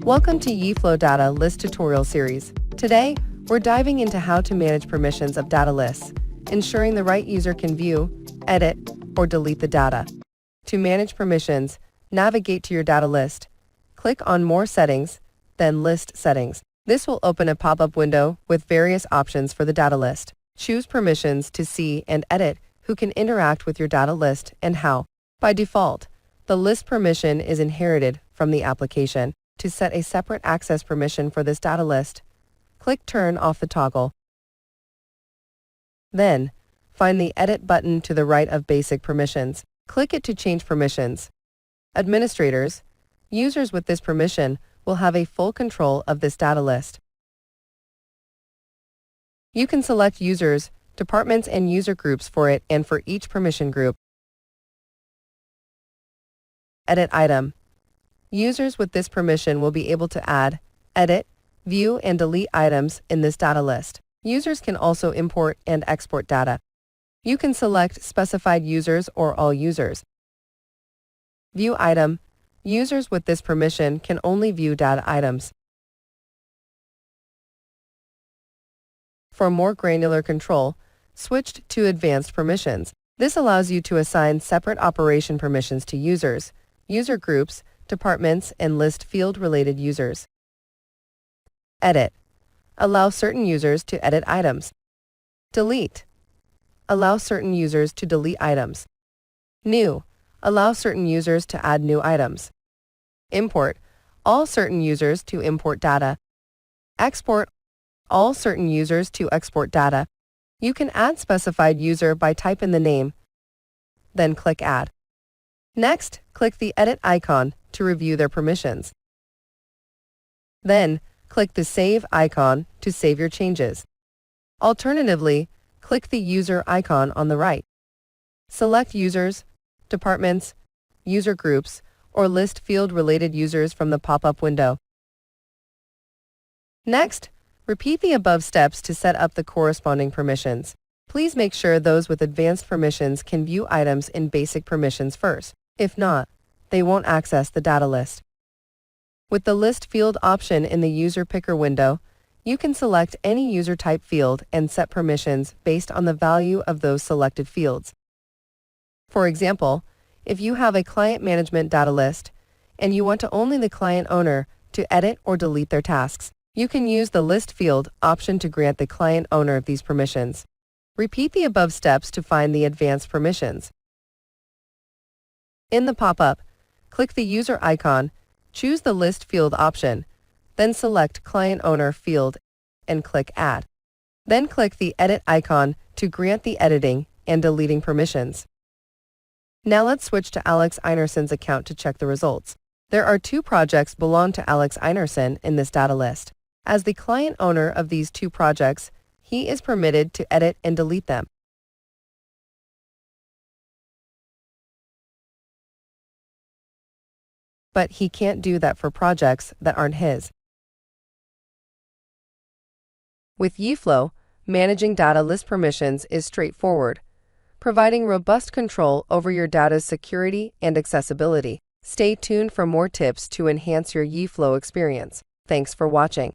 Welcome to Yeeflow Data List Tutorial Series. Today, we're diving into how to manage permissions of data lists, ensuring the right user can view, edit, or delete the data. To manage permissions, navigate to your data list. Click on More Settings, then List Settings. This will open a pop-up window with various options for the data list. Choose permissions to see and edit who can interact with your data list and how. By default, the list permission is inherited from the application. To set a separate access permission for this data list, click Turn off the toggle. Then, find the Edit button to the right of Basic Permissions. Click it to change permissions. Administrators, users with this permission, will have a full control of this data list. You can select users, departments, and user groups for it and for each permission group. Edit item. Users with this permission will be able to add, edit, view, and delete items in this data list. Users can also import and export data. You can select specified users or all users. View item. Users with this permission can only view data items. For more granular control, switch to Advanced Permissions. This allows you to assign separate operation permissions to users, user groups, departments, and list field-related users. Edit. Allow certain users to edit items. Delete. Allow certain users to delete items. New. Allow certain users to add new items. Import. All certain users to import data. Export. All certain users to export data. You can add specified user by typing the name, then click Add. Next, click the Edit icon to review their permissions. Then, click the Save icon to save your changes. Alternatively, click the User icon on the right. Select users, departments, user groups, or list field-related users from the pop-up window. Next, repeat the above steps to set up the corresponding permissions. Please make sure those with advanced permissions can view items in basic permissions first. If not, they won't access the data list. With the List Field option in the User Picker window, you can select any user type field and set permissions based on the value of those selected fields. For example, if you have a client management data list and you want only the client owner to edit or delete their tasks, you can use the List Field option to grant the client owner these permissions. Repeat the above steps to find the advanced permissions. In the pop-up, click the User icon, choose the List Field option, then select Client Owner field and click Add. Then click the Edit icon to grant the editing and deleting permissions. Now let's switch to Alex Einerson's account to check the results. There are 2 projects belong to Alex Einerson in this data list. As the client owner of these 2 projects, he is permitted to edit and delete them. But he can't do that for projects that aren't his. With Yeeflow, managing data list permissions is straightforward, providing robust control over your data's security and accessibility. Stay tuned for more tips to enhance your Yeeflow experience. Thanks for watching.